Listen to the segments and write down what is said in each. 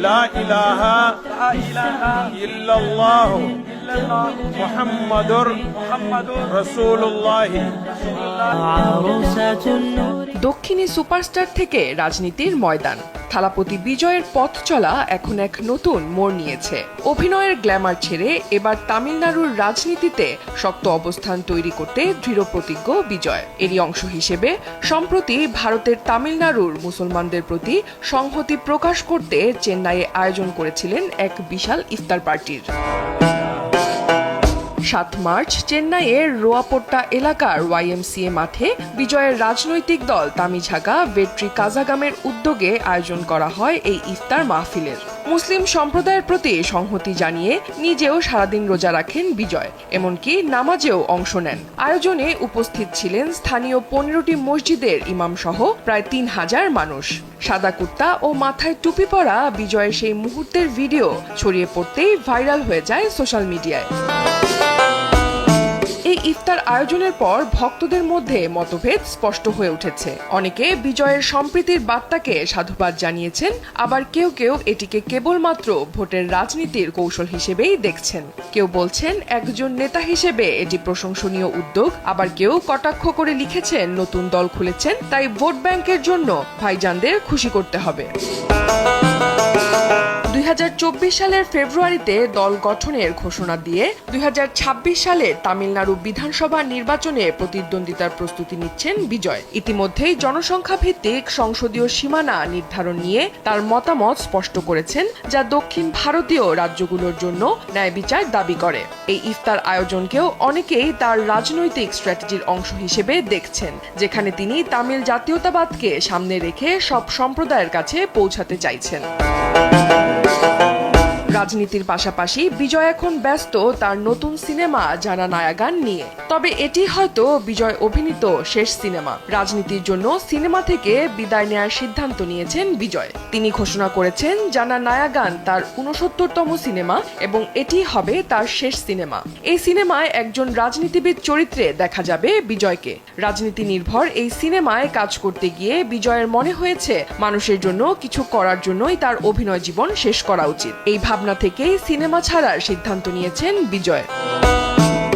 লা ইলাহা ইল্লাল্লাহ মুহাম্মাদুর রাসূলুল্লাহ। দক্ষিণী সুপারস্টার থেকে রাজনীতির ময়দান, থালাপতি বিজয়ের পথ চলা এখন এক নতুন মোড় নিয়েছে। অভিনয়ের গ্ল্যামার ছেড়ে এবার তামিলনাড়ুর রাজনীতিতে শক্ত অবস্থান তৈরি করতে দৃঢ়প্রতিজ্ঞ বিজয়। এরই অংশ হিসেবে সম্প্রতি ভারতের তামিলনাড়ুর মুসলমানদের প্রতি সংহতি প্রকাশ করতে চেন্নাইয়ে আয়োজন করেছিলেন এক বিশাল ইফতার পার্টির। ৭ মার্চ চেন্নাইয়ের রোয়াপোট্টা এলাকার YMCA মাঠে বিজয়ের রাজনৈতিক দল তামিঝাগা ভেট্রি কাজাগামের উদ্যোগে আয়োজন করা হয় এই ইফতার মাহফিলের। মুসলিম সম্প্রদায়ের প্রতি সংহতি জানিয়ে নিজেও সারাদিন রোজা রাখেন বিজয়, এমনকি নামাজেও অংশ নেন। আয়োজনে উপস্থিত ছিলেন স্থানীয় 15টি মসজিদের ইমাম সহ প্রায় 3000 মানুষ। সাদা কুর্তা ও মাথায় টুপি পরা বিজয়ের সেই মুহূর্তের ভিডিও ছড়িয়ে পড়তেই ভাইরাল হয়ে যায় সোশ্যাল মিডিয়ায়। এই ইফতার আয়োজনের পর ভক্তদের মধ্যে মতভেদ স্পষ্ট হয়ে উঠেছে। অনেকে বিজয়ের সম্প্রীতির বার্তাকে সাধুবাদ জানিয়েছেন, আবার কেউ কেউ এটিকে কেবলমাত্র ভোটের রাজনীতির কৌশল হিসেবেই দেখছেন। কেউ বলছেন একজন নেতা হিসেবে এটি প্রশংসনীয় উদ্যোগ, আবার কেউ কটাক্ষ করে লিখেছেন নতুন দল খুলেছেন, তাই ভোট ব্যাংকের জন্য ভাইজানদের খুশি করতে হবে। 2024 সালের ফেব্রুয়ারিতে দল গঠনের ঘোষণা দিয়ে 2026 সালের তামিলনাড়ু বিধানসভা নির্বাচনে প্রতিদ্বন্দ্বিতার প্রস্তুতি নিচ্ছেন বিজয়। ইতিমধ্যেই জনসংখ্যা ভিত্তিক সংসদীয় সীমানা নির্ধারণ নিয়ে তার মতামত স্পষ্ট করেছেন, যা দক্ষিণ ভারতীয় রাজ্যগুলোর জন্য ন্যায় বিচার দাবি করে। এই ইফতার আয়োজনকেও অনেকেই তার রাজনৈতিক স্ট্র্যাটেজির অংশ হিসেবে দেখছেন, যেখানে তিনি তামিল জাতীয়তাবাদকে সামনে রেখে সব সম্প্রদায়ের কাছে পৌঁছাতে চাইছেন। রাজনীতির পাশাপাশি বিজয় এখন ব্যস্ত তার নতুন সিনেমা জানা নায়াগান নিয়ে। তবে এটি হয়তো বিজয় অভিনীত শেষ সিনেমা। রাজনীতির জন্য সিনেমা থেকে বিদায় নেয়ার সিদ্ধান্ত নিয়েছেন বিজয়। তিনি ঘোষণা করেছেন জানা নায়াগান তার 69তম সিনেমা এবং এটি হবে তার শেষ সিনেমা। এই সিনেমায় একজন রাজনীতিবিদ চরিত্রে দেখা যাবে বিজয়কে। রাজনীতি নির্ভর এই সিনেমায় কাজ করতে গিয়ে বিজয়ের মনে হয়েছে মানুষের জন্য কিছু করার জন্যই তার অভিনয় জীবন শেষ করা উচিত। এই ভাবনা থেকেই সিনেমা ছাড়ার সিদ্ধান্ত নিয়েছেন বিজয়।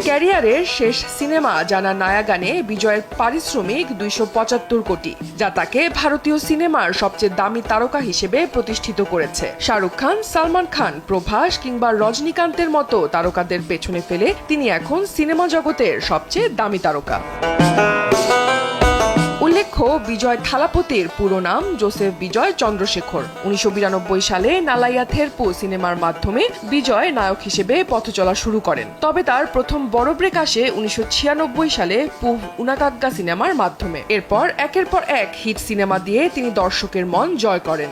ক্যারিয়ারের শেষ সিনেমা জানা নায়াগানে বিজয়ের পারিশ্রমিক 275 কোটি, যা তাকে ভারতীয় সিনেমার সবচেয়ে দামি তারকা হিসেবে প্রতিষ্ঠিত করেছে। শাহরুখ খান, সালমান খান, প্রভাস কিংবা রজনীকান্তের মতো তারকাদের পেছনে ফেলে তিনি এখন সিনেমা জগতের সবচেয়ে দামি তারকা। উল্লেখ্য, বিজয় থালাপতির পুরো নাম জোসেফ বিজয় চন্দ্রশেখর। 1992 সালে নালাইয়া থেরপু সিনেমার মাধ্যমে বিজয় নায়ক হিসেবে পথ চলা শুরু করেন। তবে তার প্রথম বড় ব্রেক আসে 1996 সালে পুভ উনাকাগ্গা সিনেমার মাধ্যমে। এরপর একের পর এক হিট সিনেমা দিয়ে তিনি দর্শকের মন জয় করেন।